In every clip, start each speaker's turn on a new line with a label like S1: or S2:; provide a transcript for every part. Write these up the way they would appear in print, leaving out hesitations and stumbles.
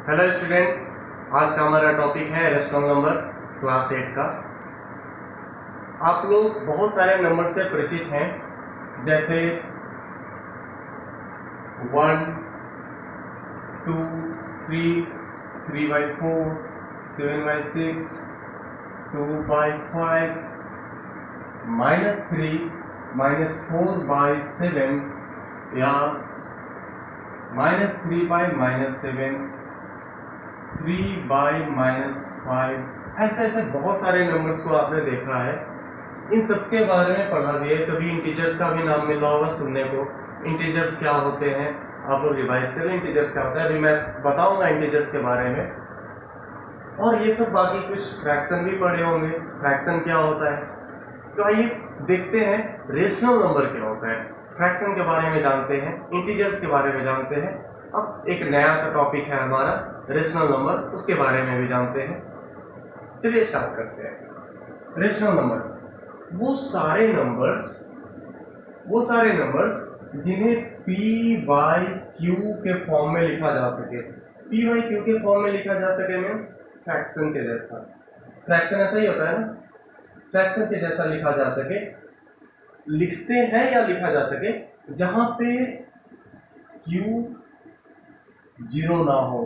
S1: Hello student, आज का हमारा टॉपिक है रेशनल नंबर क्लास 8 का। आप लोग बहुत सारे नंबर से परिचित हैं, जैसे 1, 2, 3, 3/4, 7/6, 2/5, -3, -4/7 या -3/-7, 3/-5, ऐसे बहुत सारे नंबर्स को आपने देखा है। इन सब के बारे में पढ़ा भी है। कभी इंटीजर्स का भी नाम मिला होगा सुनने को। इंटीजर्स क्या होते हैं आप लोग रिवाइज करें। इंटीजर्स क्या होता है अभी मैं बताऊंगा इंटीजर्स के बारे में। और ये सब बाकी कुछ फ्रैक्शन भी पढ़े होंगे। फ्रैक्शन क्या होता है, तो आइए देखते हैं रेशनल नंबर क्या होता है। फ्रैक्शन के बारे में जानते हैं, इंटीजर्स के बारे में जानते हैं। अब एक नया सा टॉपिक है हमारा रेशनल नंबर, उसके बारे में भी जानते हैं। चलिए स्टार्ट करते हैं। रेशनल नंबर वो सारे नंबर्स जिन्हें p/q के फॉर्म में लिखा जा सके। p/q के फॉर्म में लिखा जा सके मीन्स फ्रैक्शन के जैसा। फ्रैक्शन ऐसा ही होता है ना, फ्रैक्शन के जैसा लिखा जा सके, लिखते हैं या लिखा जा सके जहां पे q 0 ना हो।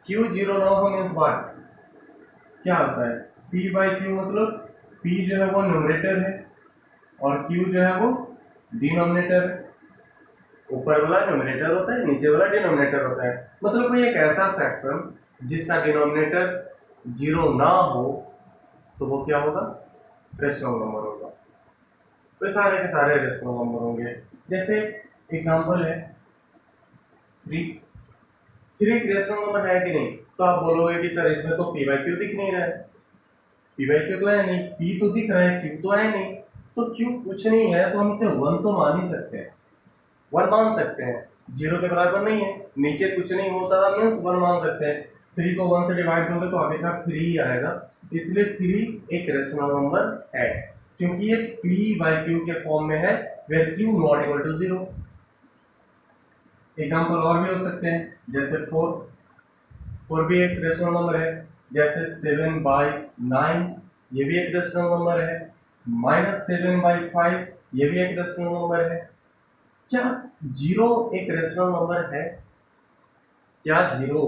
S1: q 0 ना हो मीन्स व्हाट, क्या होता है p/q मतलब p जो है वो न्यूमरेटर है और q जो है वो डिनोमिनेटर है। ऊपर वाला न्यूमरेटर होता है, नीचे वाला डिनोमिनेटर होता है। मतलब कोई एक ऐसा फ्रैक्शन जिसका डिनोमिनेटर 0 ना हो तो वो क्या होगा, रेशनल नंबर होगा। तो सारे के सारे रेशनल नंबर होंगे। जैसे एग्जांपल है 3 एक रेशनल नंबर है कि नहीं, तो आप बोलोगे कि सर इसमें तो p/q दिख नहीं रहा है। p/q तो है नहीं, p तो दिख रहा है, q तो है नहीं। तो q कुछ नहीं है तो हम इसे 1 तो मान ही सकते हैं, 1 मान सकते हैं। 0 के बराबर नहीं है, नीचे कुछ नहीं होता मीन्स 1 मान सकते हैं। 3 को 1 से डिवाइड करोगे तो आगे का 3 ही आएगा, इसलिए 3 एक रेशनल नंबर है क्योंकि ये p/q के फॉर्म में है where q not equal to 0। Example और भी हो सकते हैं, जैसे 4 भी एक रेशनल नंबर है। जैसे 7/9 ये भी एक रेशनल नंबर है। -7/5 ये भी एक रेशनल नंबर है। क्या 0 एक रेशनल नंबर है? क्या 0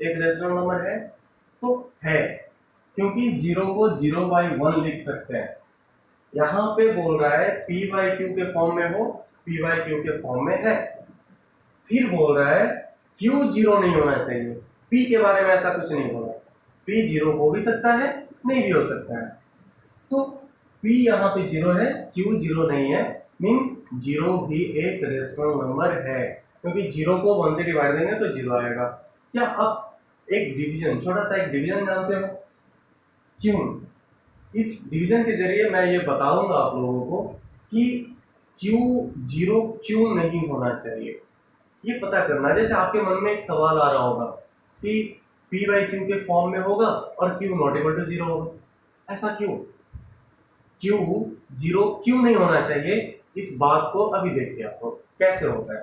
S1: एक रेशनल नंबर है? तो है, क्योंकि 0 को 0/1 लिख सकते हैं। यहाँ पे बोल रहा है p/q के फॉर्म में हो, p/q के फॉर्म में है। फिर बोल रहा है q 0 नहीं होना चाहिए। p के बारे में ऐसा कुछ नहीं बोला। p 0 हो भी सकता है, नहीं भी हो सकता है। तो p यहाँ पे 0 है, q 0 नहीं है, मीन्स 0 भी एक रेशनल नंबर है, क्योंकि 0 को 1 से डिवाइड देंगे तो 0 आएगा। क्या अब एक डिवीजन, छोटा सा एक डिवीजन जानते हो क्यों? इस डिवीजन के जरिए मैं ये बताऊंगा आप लोगों को कि q 0 क्यों नहीं होना चाहिए, ये पता करना। जैसे आपके मन में एक सवाल आ रहा होगा कि p/q के फॉर्म में होगा और q नॉट इक्वल टू 0 होगा, ऐसा क्यों? q 0 क्यों नहीं होना चाहिए, इस बात को अभी देखिए आपको कैसे होता है।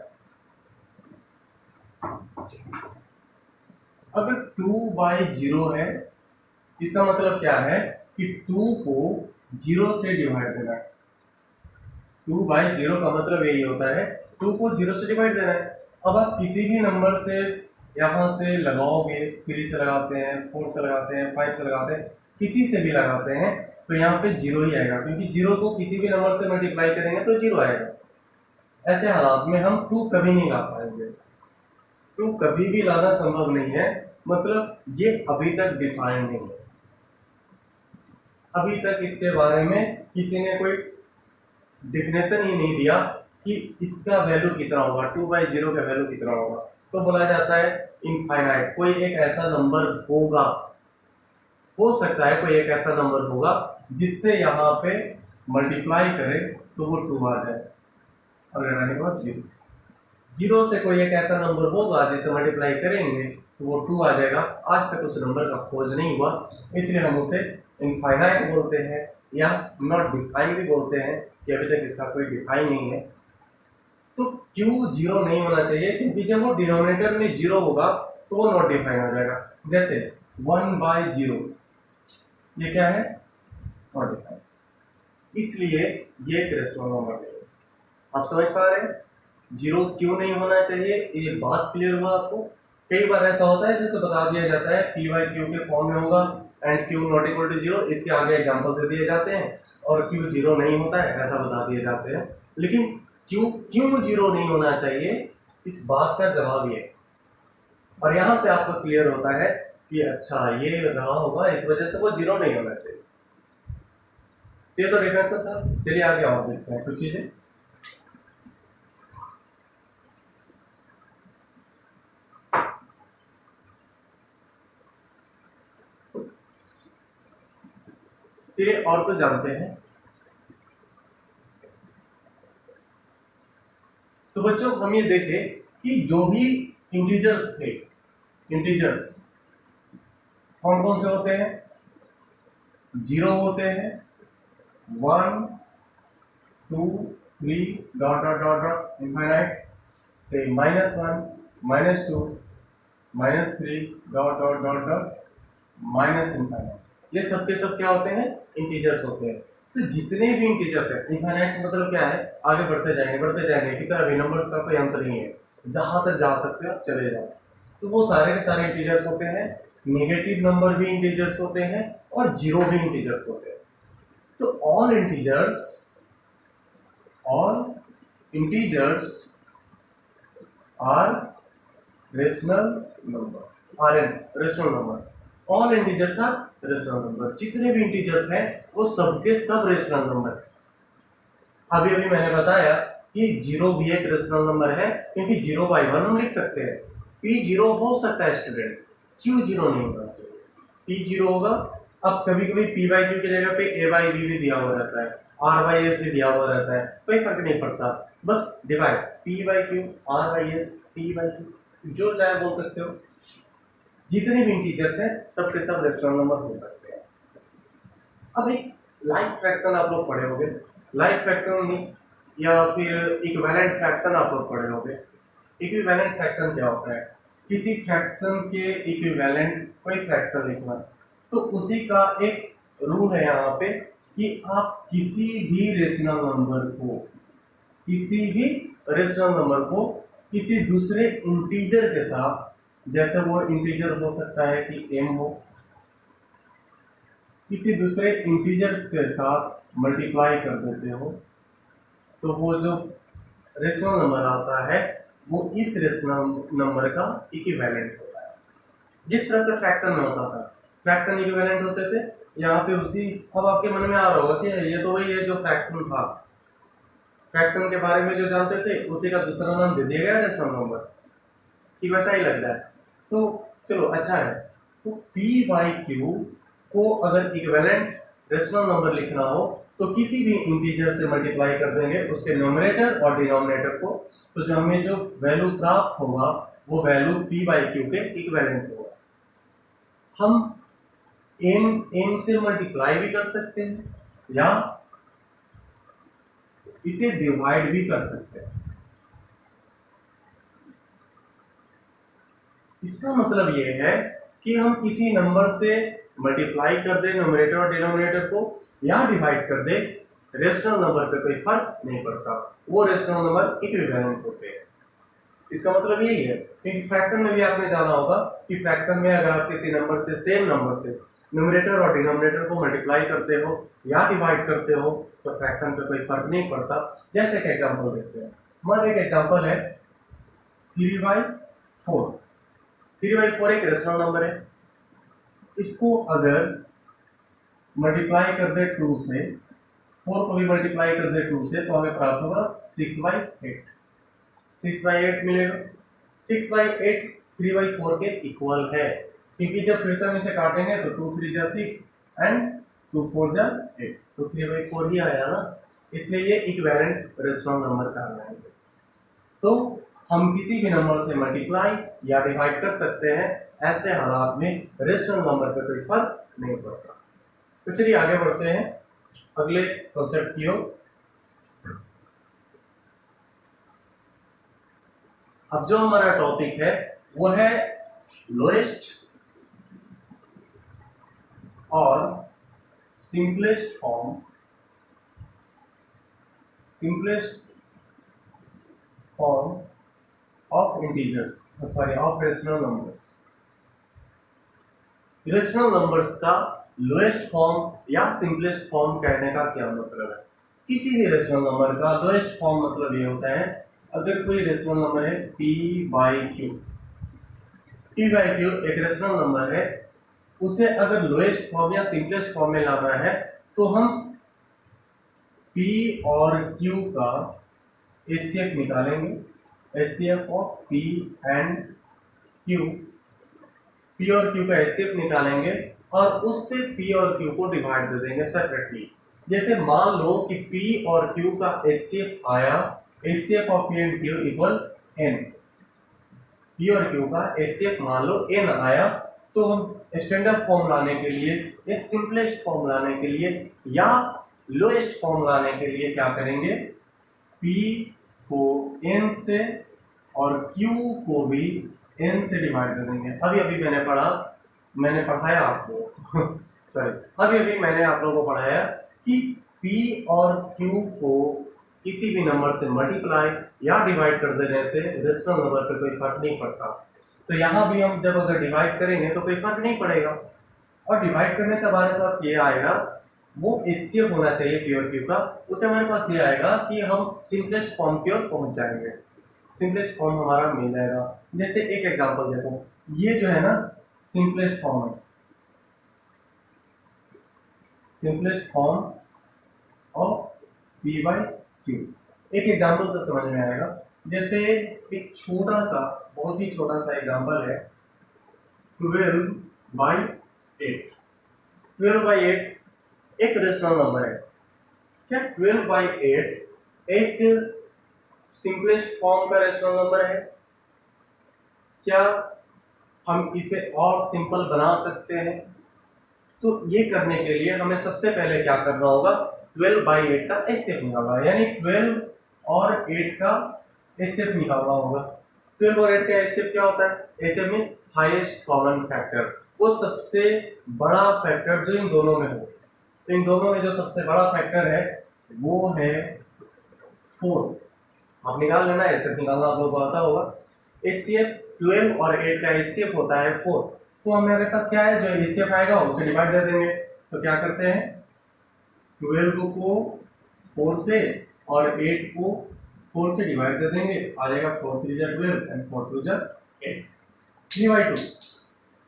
S1: अगर 2/0 है, इसका मतलब क्या है कि 2 को 0 से डिवाइड देना है। 2/0 का मतलब यही होता है 2 को 0 से डिवाइड देना है। अब आप किसी भी नंबर से यहाँ से लगाओगे, 3 से लगाते हैं, 4 से लगाते हैं, 5 से लगाते हैं, किसी से भी लगाते हैं तो यहाँ पे 0 ही आएगा, क्योंकि 0 को किसी भी नंबर से मल्टीप्लाई करेंगे तो 0 आएगा। ऐसे हालात में हम 2 कभी नहीं ला पाएंगे। 2 कभी भी लाना संभव नहीं है, मतलब ये अभी तक डिफाइन नहीं है। अभी तक इसके बारे में किसी ने कोई डिफिनेशन ही नहीं दिया कि इसका वैल्यू कितना होगा, 2/0 का वैल्यू कितना होगा। तो बोला जाता है इनफाइनाइट, कोई एक ऐसा नंबर होगा, हो सकता है कोई एक ऐसा नंबर होगा जिससे यहाँ पे मल्टीप्लाई करें तो वो 2 आ जाए। अगर आने के बाद 0 से कोई एक ऐसा नंबर होगा जिसे मल्टीप्लाई करेंगे तो वो 2 आ जाएगा। आज तक उस नंबर का खोज नहीं हुआ, इसलिए हम उसे इनफाइनाइट बोलते हैं या नॉट डिफाइन भी बोलते हैं कि अभी तक इसका कोई डिफाइन नहीं है। तो q 0 नहीं होना चाहिए, क्योंकि जब वो डिनोमिनेटर में 0 होगा तो वो नॉट डिफाइन हो जाएगा। जैसे 1/0 ये क्या है 45, इसलिए ये एक रेशनल नंबर है। आप समझ पा रहे हैं जीरो क्यों नहीं होना चाहिए, ये बात क्लियर हुआ आपको। कई बार ऐसा होता है जैसे बता दिया जाता है पी बाई क्यू के फॉर्म में होगा and Q not equal to zero, इसके आगे एग्जांपल दे दिए जाते हैं और क्यू जीरो नहीं होता है ऐसा बता दिए जाते हैं। लेकिन क्यों क्यों जीरो नहीं होना चाहिए इस बात का जवाब ये, और यहां से आपको क्लियर होता है कि अच्छा ये रहा होगा इस वजह से वो जीरो नहीं होना चाहिए। ये तो रेफरेंस था। चलिए आगे और देखते हैं कुछ चीजें। चलिए और कुछ जानते हैं। तो बच्चों हम ये देखें कि जो भी इंटीजर्स थे, इंटीजर्स कौन कौन से होते हैं, जीरो होते हैं, 1 2 3 dot dot dot dot infinite से -1 -2 -3 dot dot dot dot minus infinite, ये सब के सब क्या होते हैं इंटीजर्स होते हैं। तो जितने भी इंटीजर्स है, इनफाइनाइट मतलब क्या है आगे बढ़ते जाएंगे कितना भी नंबर्स का कोई अंत नहीं है, जहां तक जा सकते हो आप चले जाओ। तो वो सारे के सारे इंटीजर्स होते हैं, नेगेटिव नंबर भी इंटीजर्स होते हैं और जीरो भी इंटीजर्स होते हैं। तो all integers are rational number, rational number, all integers are rational number, जितने भी इंटीजर्स हैं वो सबके सब रेशनल नंबर है। अभी अभी मैंने बताया कि जीरो भी एक रेशनल नंबर है क्योंकि 0/1 हम लिख सकते हैं। पी जीरो हो सकता है स्टूडेंट, क्यों जीरो नहीं होना चाहिए, पी जीरो होगा। अब कभी कभी पी बाई क्यू की जगह पे ए बाई बी भी दिया हुआ रहता है, आर बाई एस भी दिया हुआ रहता है, कोई फर्क नहीं पड़ता, बस divide P by Q R by S P by Q जो चाहे बोल सकते हो। जितने भी इंटीजर्स हैं सबके सब रेशनल नंबर हो सकते हैं। अब एक लाइक फ्रैक्शन आप लोग पढ़े होंगे, लाइक फ्रैक्शन या फिर इक्विवेलेंट फ्रैक्शन आप लोग पढ़े होंगे। इक्विवेलेंट फ्रैक्शन क्या होता है, किसी फ्रैक्शन के इक्विवेलेंट कोई फ्रैक्शन लिखना, तो उसी का एक रूल है यहाँ पे कि आप किसी भी रेशनल नंबर को किसी दूसरे इंटीजर के साथ, जैसे वो इंटीजर हो सकता है कि m हो, किसी दूसरे इंटीजर के साथ मल्टीप्लाई कर देते हो, तो वो जो रेशनल नंबर आता है वो इस रेशनल नंबर का इक्विवेलेंट होता है। जिस तरह से फ्रैक्शन में होता था, फ्रैक्शन इक्विवेलेंट होते थे, यहाँ पे उसी, अब आपके मन में आ रहा होगा कि ये तो वही है जो फ्रैक्शन था, फ्रैक्शन के बारे में जो जानते थे उसी का दूसरा नाम दे दिया गया रेशनल नंबर, कि वैसा ही लग रहा है। तो चलो अच्छा है, तो पी बाई क्यू को अगर इक्विवेलेंट रेशनल नंबर लिखना हो तो किसी भी इंटीजर से मल्टीप्लाई कर देंगे उसके न्यूमरेटर और डिनोमिनेटर को, तो जो हमें जो वैल्यू प्राप्त होगा वो वैल्यू पी बाई क्यू के इक्विवेलेंट होगा। हम m से मल्टीप्लाई भी कर सकते हैं या इसे डिवाइड भी कर सकते हैं। इसका मतलब यह है कि हम किसी नंबर से मल्टीप्लाई कर दे न्यूमरेटर और डिनोमिनेटर को या डिवाइड कर दे, रेशनल नंबर पे कोई फर्क नहीं पड़ता, वो रेशनल नंबर इक्विवेलेंट होते हैं। इसका मतलब यही है, क्योंकि फ्रैक्शन में भी आपने जाना होगा कि फ्रैक्शन में अगर आप किसी नंबर से सेम नंबर से न्यूमरेटर और डिनोमिनेटर को मल्टीप्लाई करते हो या डिवाइड करते हो तो फ्रैक्शन पे कोई फर्क नहीं पड़ता। जैसे एक एग्जांपल देखते हैं, हमारा एक एग्जांपल है 3/4। 3/4 एक रेशनल नंबर है, इसको अगर मल्टीप्लाई कर दे 2 से, 4 को भी मल्टीप्लाई कर दे 2 से, तो हमें प्राप्त होगा 6/8, 6/8 मिलेगा। 6/8 3/4 के इक्वल है, क्योंकि जब फिर से हम इसे काटेंगे तो 2 3 जा 6 एंड 2 4 जा 8, तो 3/4 ही आया ना, इसलिए ये इक्विवेलेंट रेशनल नंबर कहलाएंगे। तो हम किसी भी नंबर से मल्टीप्लाई या डिवाइड कर सकते हैं, ऐसे हालात में रेशनल नंबर पे कोई फर्क नहीं पड़ता। तो चलिए आगे बढ़ते हैं अगले कॉन्सेप्ट की ओर। अब जो हमारा टॉपिक है वो है लोएस्ट और simplest form of integers, sorry of rational numbers. Rational numbers का लोएस्ट फॉर्म या सिंपलेस्ट फॉर्म कहने का क्या मतलब है? किसी भी रेशनल नंबर का लोएस्ट फॉर्म मतलब ये होता है, अगर कोई रेशनल नंबर है p by Q, p by Q एक रेशनल नंबर है, उसे अगर लोएस्ट फॉर्म या सिंपलेस्ट फॉर्म में लाना है तो हम p और q का HCF निकालेंगे, HCF of p and q, p और q का HCF निकालेंगे और उससे p और q को डिवाइड दे देंगे सेपरेटली। जैसे मान लो कि p और q का HCF आया, HCF of p and q equal n, p और q का HCF मान लो n आया, तो हम स्टैंडर्ड फॉर्म लाने के लिए, एक सिंपलेस्ट फॉर्म लाने के लिए या लोएस्ट फॉर्म लाने के लिए क्या करेंगे, p को n से और q को भी n से डिवाइड कर देंगे। अभी मैंने पढ़ाया आपको सॉरी अभी मैंने आप लोगों को पढ़ाया कि p और q को किसी भी नंबर से मल्टीप्लाई या डिवाइड कर देने से रेशनल नंबर पे कोई फर्क नहीं पड़ता। तो यहाँ भी हम जब अगर डिवाइड करेंगे तो कोई फर्क नहीं पड़ेगा, और डिवाइड करने से हमारे साथ ये आएगा, वो HCF होना चाहिए p और q का, उससे हमारे पास ये आएगा कि हम सिंपलेस्ट फॉर्म की ओर पहुंच जाएंगे, सिंपलेस्ट फॉर्म हमारा मिल जाएगा। जैसे एक एग्जांपल देखो, ये जो है ना सिंपलेस्ट फॉर्म है, simplest form of p by q। एक एग्जांपल से समझ में आएगा। जैसे एक छोटा सा, बहुत ही छोटा सा एग्जांपल है 12/8। 12/8 एक रेशनल नंबर है। क्या 12/8 एक सिंपलेस्ट फॉर्म का रेशनल नंबर है? क्या हम इसे और सिंपल बना सकते हैं? तो ये करने के लिए हमें सबसे पहले क्या करना होगा, 12/8 का HCF निकालना है, यानी 12 और 8 का HCF निकालना होगा। 12 और 8 का HCF क्या होता है? HCF means highest common factor, वो सबसे बड़ा फैक्टर जो इन दोनों में हो। तो इन दोनों में जो सबसे बड़ा फैक्टर है वो है 4। आप निकाल लेना, HCF निकालना आप लोगों को आता होगा। HCF 12 और 8 का HCF होता है 4। तो हमारे पास क्या है, जो HCF आएगा उसे डिवाइड कर देंगे। तो क्या करते हैं, 12 को 4 से और 8 को 4 से डिवाइड कर देंगे, आ जाएगा 4 3 जा 12 एंड 4 2 जा 8। 3/2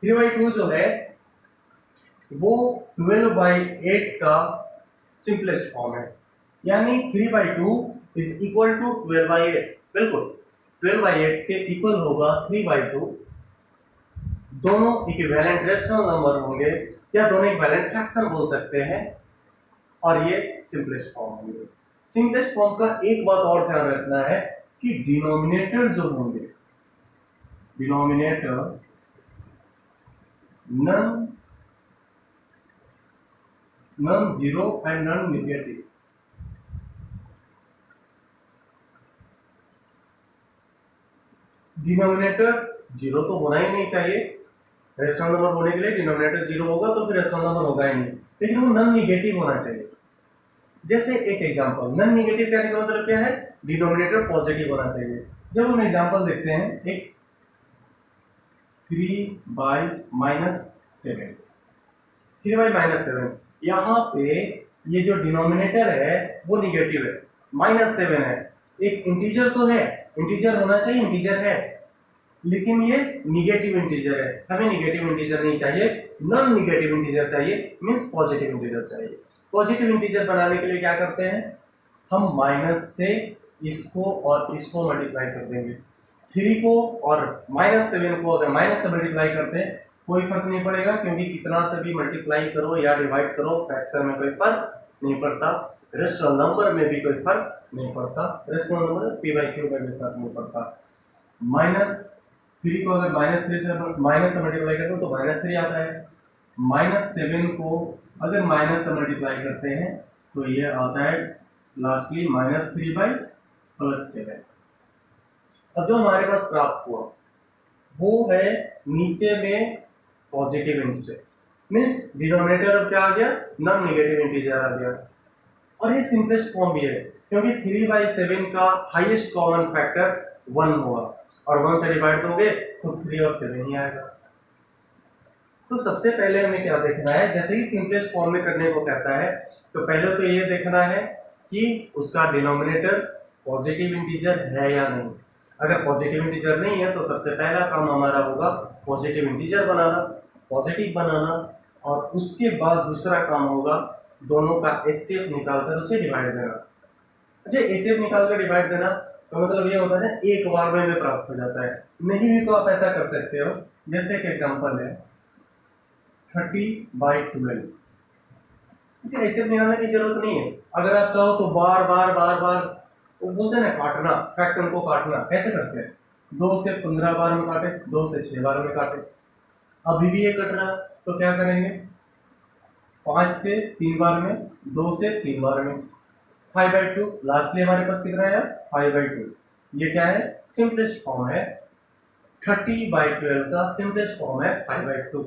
S1: 3/2 जो है वो 12/8 का सिंपलेस्ट फॉर्म है, यानी 3/2 इज इक्वल टू 12/8। बिल्कुल 12/8 के इक्वल होगा 3/2। दोनों इक्विवेलेंट रेशनल नंबर होंगे या दोनों इक्विवेलेंट फ्रैक्शन बोल सकते हैं, और ये सिंपलेस्ट फॉर्म होंगे। सिंपलेस्ट फॉर्म का एक बात और ध्यान रखना है कि डिनोमिनेटर जो होंगे, denominator non zero and non negative. Denominator zero तो होना ही नहीं चाहिए, रेशनल नंबर होने के लिए डिनोमिनेटर जीरो होगा तो फिर रेशनल नंबर होगा ही नहीं, लेकिन वो नन नेगेटिव होना चाहिए। जैसे एक एग्जांपल, नन नेगेटिव कहने का मतलब क्या है, डिनोमिनेटर पॉजिटिव होना चाहिए। जब हम एग्जांपल देखते हैं, एक 3/-7, 3/-7, यहाँ पे ये जो डिनोमिनेटर है वो निगेटिव है, -7 है। एक इंटीजर तो है, इंटीजर होना चाहिए, इंटीजर है, लेकिन ये निगेटिव इंटीजर है। हमें निगेटिव इंटीजर नहीं चाहिए, नॉन निगेटिव इंटीजर चाहिए, मींस पॉजिटिव इंटीजर चाहिए। पॉजिटिव इंटीजर बनाने के लिए क्या करते हैं, हम माइनस से इसको और इसको मल्टीप्लाई कर देंगे। 3 को और -7 को अगर माइनस से मल्टीप्लाई करते हैं कोई फर्क नहीं पड़ेगा, क्योंकि कितना से भी मल्टीप्लाई करो या डिवाइड करो फ्रैक्शन में कोई फर्क नहीं पड़ता, रेशनल नंबर में भी कोई फर्क नहीं पड़ता, रेशनल नंबर p/q में भी फर्क नहीं पड़ता। -3 को अगर -3 से माइनस से मल्टीप्लाई करते हो तो -3 आता है, -7 को अगर माइनस से मल्टीप्लाई करते हैं तो ये आता है लास्टली -3/+7। अब जो हमारे पास प्राप्त हुआ वो है नीचे में पॉजिटिव इंटीजर, मीन्स डिनोमिनेटर अब क्या आ गया, नॉन नेगेटिव इंटीजर आ गया। और ये सिंपलेस्ट फॉर्म भी है क्योंकि 3/7 का हाईएस्ट कॉमन फैक्टर 1 होगा और 1 से डिवाइड दोगे तो 3 और 7 ही आएगा। तो सबसे पहले हमें क्या देखना है, जैसे ही सिंपलेस्ट फॉर्म में करने को कहता है तो पहले तो ये देखना है कि उसका डिनोमिनेटर पॉजिटिव इंटीजर है या नहीं। अगर पॉजिटिव इंटीजर नहीं है तो सबसे पहला काम हमारा होगा पॉजिटिव इंटीजर बनाना, पॉजिटिव बनाना, और उसके बाद दूसरा काम होगा दोनों का एचसीएफ निकालकर उसे डिवाइड देना। अच्छा, एचसीएफ निकालकर डिवाइड देना तो मतलब ये होता है ना एक बार में प्राप्त हो जाता है। नहीं भी तो आप ऐसा कर सकते हो, जैसे एक एग्जांपल है 30/12। इसे एचसीएफ निकालने की जरूरत नहीं है। अगर आप चाहो तो बार बार बार बार वो बोलते हैं ना काटना, फ्रैक्शन को काटना कैसे करते हैं, 2 से 15 बार में काटे, 2 से 6 बार में काटे। अभी भी ये कट रहा तो क्या करेंगे, 5 से 3 बार में, 2 से 3 बार में, 5/2। लास्टली हमारे पास कितना है 5/2। ये क्या है, सिंपलेस्ट फॉर्म है। 30/12 का सिंपलेस्ट फॉर्म है 5/2।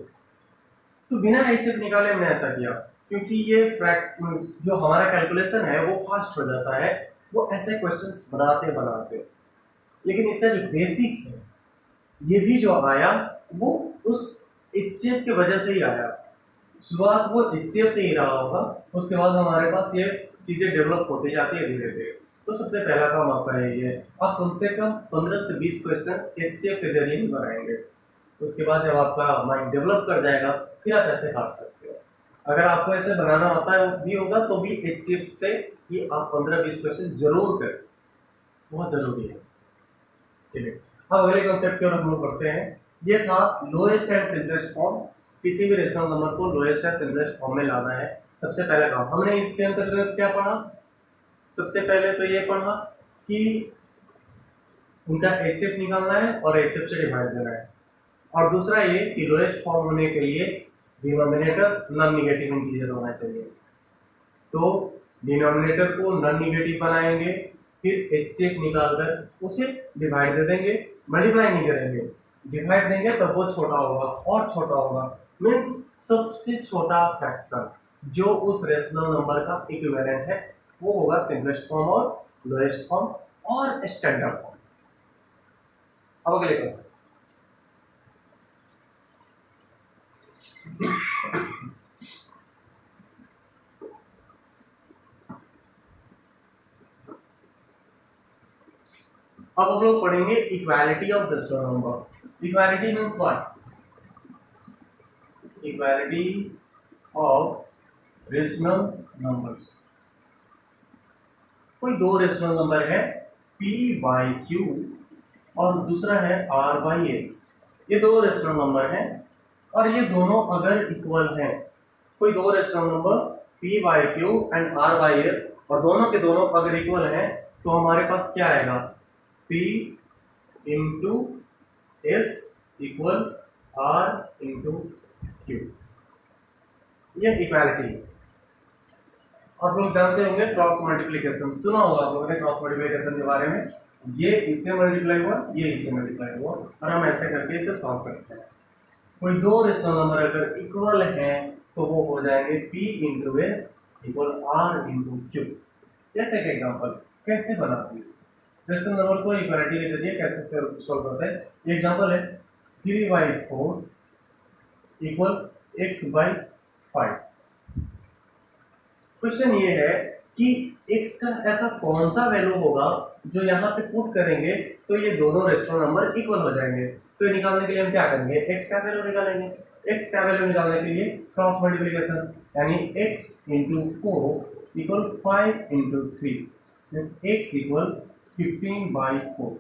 S1: तो बिना एचसीएफ निकाले हमने ऐसा किया क्योंकि ये जो हमारा कैलकुलेशन है वो फास्ट हो जाता है वो ऐसे क्वेश्चंस बनाते बनाते। लेकिन इसका जो बेसिक है ये भी जो आया वो उस एचसीएफ की वजह से ही आया। शुरुआत वो एचसीएफ से ही रहा होगा, उसके बाद हमारे पास ये चीजें डेवलप होती जाती है धीरे धीरे। तो सबसे पहला काम आपका ये है, आप कम से कम 15 से 20 क्वेश्चन एचसीएफ के जरिए ही बनाएंगे। उसके बाद जब आपका माइंड डेवलप कर जाएगा फिर आप ऐसे काट सकते हो। अगर आपको ऐसे बनाना आता है भी होगा तो भी एचसीएफ से ये आप 15-20 क्वेश्चन जरूर करें, बहुत जरूरी है। ठीक है, अब अगले कॉन्सेप्ट की ओर हम लोग बढ़ते हैं। ये था लोएस्ट एंड सिंपलेस्ट फॉर्म। किसी भी रेशनल नंबर को लोएस्ट एंड सिंपलेस्ट फॉर्म में लाना है, सबसे पहला काम हमने इसके अंतर्गत क्या पढ़ा, सबसे पहले तो ये पढ़ा कि उनका एचसीएफ निकालना है और एचसीएफ से डिवाइड देना है, और दूसरा ये कि लोएस्ट फॉर्म होने के लिए डिनोमिनेटर नॉन नेगेटिव इंटीजर होना चाहिए। तो डिनोमिनेटर को नॉन नेगेटिव बनाएंगे, फिर एचसीएफ निकालकर उसे डिवाइड दे देंगे, मल्टीप्लाई नहीं करेंगे, डिवाइड देंगे तब वो छोटा होगा और छोटा होगा। मीन्स सबसे छोटा फ्रैक्शन जो उस रेशनल नंबर का इक्विवेलेंट है वो होगा सिंपलेस्ट फॉर्म और लोएस्ट फॉर्म और स्टैंडर्ड फॉर्म। अब अगले क्वेश्चन, अब हम लोग पढ़ेंगे equality of rational number. Equality means what, equality of rational numbers. कोई दो रेशनल नंबर है p/q और दूसरा है r/s। ये दो रेशनल नंबर हैं और ये दोनों अगर इक्वल हैं, कोई दो rational number p/q and r/s और दोनों के दोनों अगर इक्वल हैं तो हमारे पास क्या आएगा, p into s equal r into q। यह इक्वालिटी है। आप लोग जानते होंगे क्रॉस मल्टीप्लिकेशन, सुना होगा आप लोगों ने क्रॉस मल्टीप्लिकेशन के बारे में। ये इससे मल्टीप्लाई हुआ, ये इससे मल्टीप्लाई हुआ और हम ऐसे करके इसे सॉल्व करते हैं। कोई दो रेशनल नंबर अगर इक्वल हैं तो वो हो जाएंगे p into S equal r into Q. जैसे एक एग्जांपल कैसे बनाते हैं रेशनल नंबर को इक्वालिटी के जरिए कैसे सॉल्व करते हैं। ये एग्जांपल है 3/4 इक्वल x/5। क्वेश्चन ये है कि x का ऐसा कौन सा वैल्यू होगा जो यहाँ पे पुट करेंगे तो ये दोनों रेशनल नंबर इक्वल हो जाएंगे। तो ये निकालने के लिए हम क्या करेंगे, x का वैल्यू निकालेंगे। x का वैल्यू निकालने के लिए क्रॉस मल्टीप्लिकेशन, यानी x into 4 equal 5 into 3, x equal 15/4।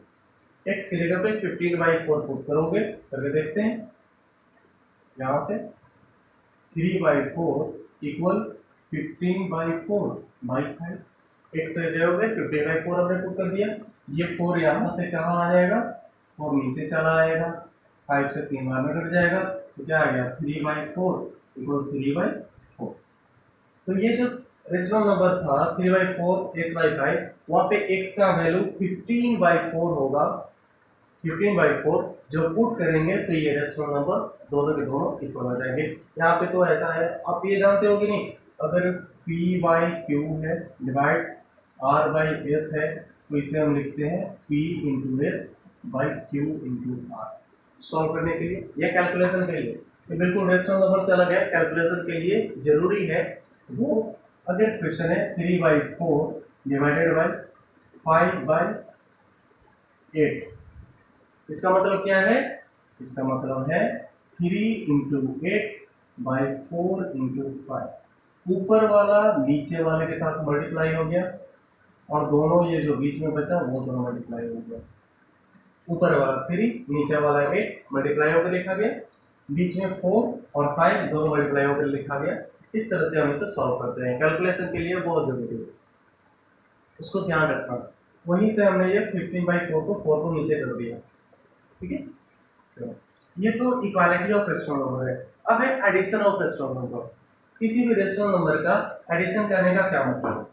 S1: x की जगह पे 15/4 पुट करोगे, करके देखते हैं। यहाँ से 3/4 इक्वल 15/4/5। x से जाओगे 15/4 हमने पुट कर दिया। ये 4 यहाँ से कहाँ आ जाएगा, 4 नीचे चला आएगा, 5 से 3 बार में कट जाएगा तो क्या आ गया 3/4 इक्वल 3/4। तो ये जो रेशनल नंबर था 3/4 x/5, वहाँ पे x का वैल्यू 15/4 होगा। 15/4 जब पुट करेंगे तो ये रेशनल नंबर दोनों के दोनों इक्वल हो जाएंगे। यहाँ पे तो ऐसा है, आप ये जानते हो कि नहीं, अगर P/Q है डिवाइड R/S है तो इसे हम लिखते हैं P/S/Q/R। सॉल्व करने के लिए या कैलकुलेशन के लिए, ये बिल्कुल रेशनल नंबर से अलग है, कैलकुलेशन के लिए जरूरी है वो। अगर क्वेश्चन है 3/4 डिवाइडेड बाई 5/8, इसका मतलब क्या है, इसका मतलब है 3 × 8/4 × 5। ऊपर वाला नीचे वाले के साथ मल्टीप्लाई हो गया और दोनों ये जो बीच में बचा वो दोनों मल्टीप्लाई हो गया। ऊपर वाला 3, नीचे वाला 8 मल्टीप्लाई होकर लिखा गया, बीच में 4 और 5 दोनों मल्टीप्लाई होकर लिखा गया। इस तरह से हम इसे सॉल्व करते हैं, कैलकुलेशन के लिए बहुत जरूरी है, उसको ध्यान रखना। वहीं से हमने ये 15/4 को 4 को नीचे कर दिया, ठीक है। ये तो इक्वालिटी ऑफ रेशनल नंबर है। अब है एडिशन ऑफ रेशनल नंबर। किसी भी रेशनल नंबर का एडिशन करने का क्या मतलब है?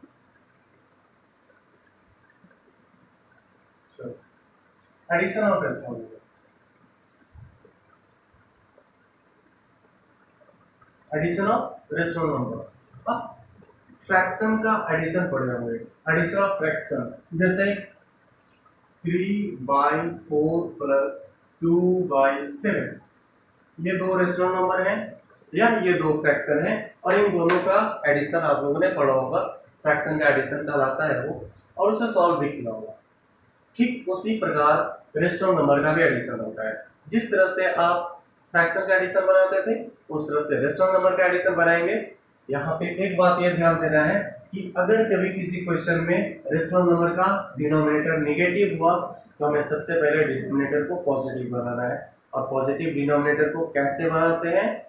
S1: Addition of rational number, addition of rational number. अब फ्रैक्शन का एडिशन पढ़ जाओगे, एडिशन ऑफ फ्रैक्शन, जैसे 3/4 + 2/7, ये दो रेशनल नंबर हैं या ये दो फ्रैक्शन है और इन दोनों का एडिशन आप लोगों ने पढ़ा होगा, फ्रैक्शन का एडिशन कहलाता है वो, और उसे सॉल्व भी किया होगा। ठीक उसी प्रकार रेशनल नंबर का भी एडिशन होता है। जिस तरह से आप फ्रैक्शन का एडिशन बनाते थे उस तरह से रेशनल नंबर का एडिशन बनाएंगे। यहाँ पे एक बात ये ध्यान देना है कि अगर कभी किसी क्वेश्चन में रेशनल नंबर का डिनोमिनेटर नेगेटिव हुआ तो हमें सबसे पहले डिनोमिनेटर को पॉजिटिव बनाना है। और पॉजिटिव डिनोमिनेटर को कैसे बनाते हैं?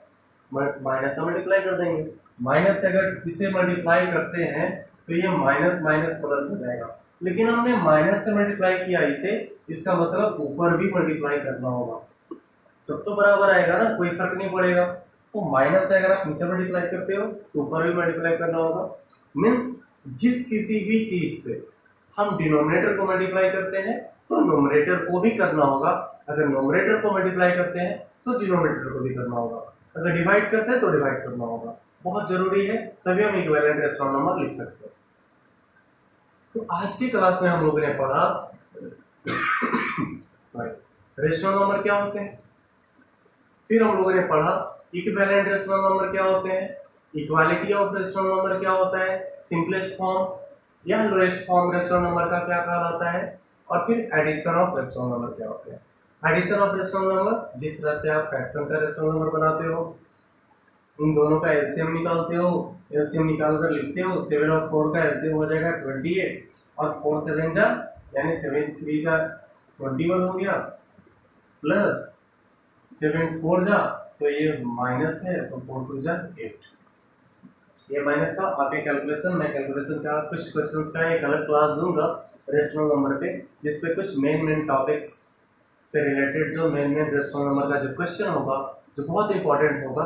S1: माइनस से मल्टीप्लाई कर देंगे। माइनस से अगर इसे मल्टीप्लाई करते हैं तो ये माइनस माइनस प्लस हो जाएगा, लेकिन हमने माइनस से मल्टीप्लाई किया इसे, इसका मतलब ऊपर भी मल्टीप्लाई करना होगा, तब तो बराबर आएगा ना, कोई फर्क नहीं पड़ेगा। तो माइनस से अगर आप नीचे मल्टीप्लाई करते हो तो ऊपर भी मल्टीप्लाई करना होगा। मीन्स जिस किसी भी चीज से हम डिनोमिनेटर को मल्टीप्लाई करते हैं तो नोमिनेटर को भी करना होगा। अगर नोमिनेटर को मल्टीप्लाई करते हैं तो डिनोमिनेटर को भी करना होगा। अगर डिवाइड करते हैं तो डिवाइड करना होगा, बहुत जरूरी है, तभी हम इक्विवेलेंट रेशनल नंबर लिख सकते हैं। तो आज की क्लास में हम लोगों ने पढ़ा रेशनल नंबर क्या होते हैं, फिर हम लोगों ने पढ़ा इक्विवेलेंट रेशनल नंबर क्या होते हैं, इक्वालिटी ऑफ रेशनल नंबर क्या होता है, सिंपलेस्ट फॉर्म या लोएस्ट फॉर्म रेशनल नंबर का क्या कहलाता है, और फिर एडिशन ऑफ रेशनल नंबर क्या होते हैं। एडिशन ऑफ रेशनल नंबर जिस तरह से आप फ्रैक्शन का रेशनल नंबर बनाते हो, इन दोनों का एलसीएम निकालते हो, एलसीएम निकाल कर लिखते हो, 7 और 4 का एलसीएम हो जाएगा 28 और 4 7 जा यानी 7 3 जा 21 हो गया, प्लस 7 4 जा तो ये माइनस है तो 4 2 जा 8, ये माइनस था। आपके कैलकुलेशन, मैं कैलकुलेशन का कुछ क्वेश्चंस का एक अलग क्लास दूंगा रेशनल नंबर पे, जिसपे कुछ मेन टॉपिक्स से रिलेटेड जो मेन रेशनल नंबर का जो क्वेश्चन होगा जो बहुत इंपॉर्टेंट होगा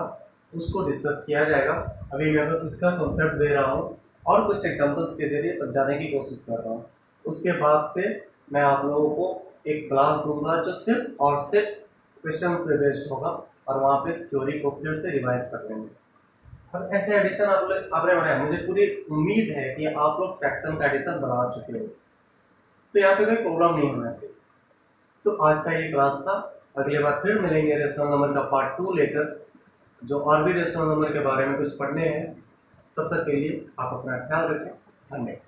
S1: उसको डिस्कस किया जाएगा। अभी मैं बस इसका कॉन्सेप्ट दे रहा हूँ और कुछ एग्जांपल्स के जरिए समझाने की कोशिश कर रहा हूँ। उसके बाद से मैं आप लोगों को एक क्लास दूंगा जो सिर्फ और सिर्फ क्वेश्चन पे बेस्ड होगा और वहाँ पे थ्योरी को फिर से रिवाइज कर लेंगे। और ऐसे एडिशन आपने बनाया, मुझे पूरी उम्मीद है कि आप लोग फ्रैक्शन का एडिशन बना चुके हो, तो यहाँ पे कोई प्रॉब्लम नहीं होना चाहिए। तो आज का ये क्लास था, अगली बार फिर मिलेंगे रेशनल नंबर का पार्ट 2 लेकर, जो और भी रेशनल नंबर के बारे में कुछ पढ़ने हैं। तब तक के लिए आप अपना ख्याल रखें, धन्यवाद।